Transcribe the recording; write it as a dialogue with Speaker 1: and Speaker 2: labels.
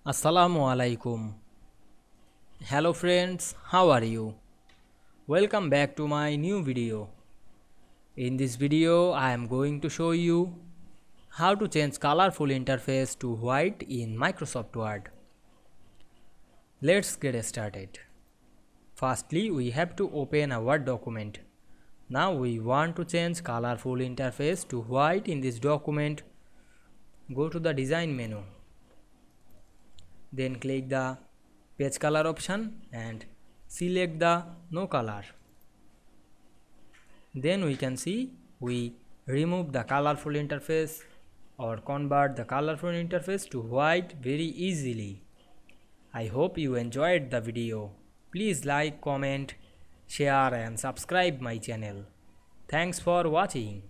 Speaker 1: Assalamu Walaikum. Hello friends, how are you? Welcome back to my new video. In this video, I am going to show you how to change colorful interface to white in Microsoft Word. Let's get started. Firstly, we have to open a Word document. Now we want to change colorful interface to white in this document. Go to the design menu. Then click the page color option and select the no color. Then we can see we remove the colorful interface or convert the colorful interface to white very easily. I hope you enjoyed the video. Please like, comment, share and subscribe my channel. Thanks for watching.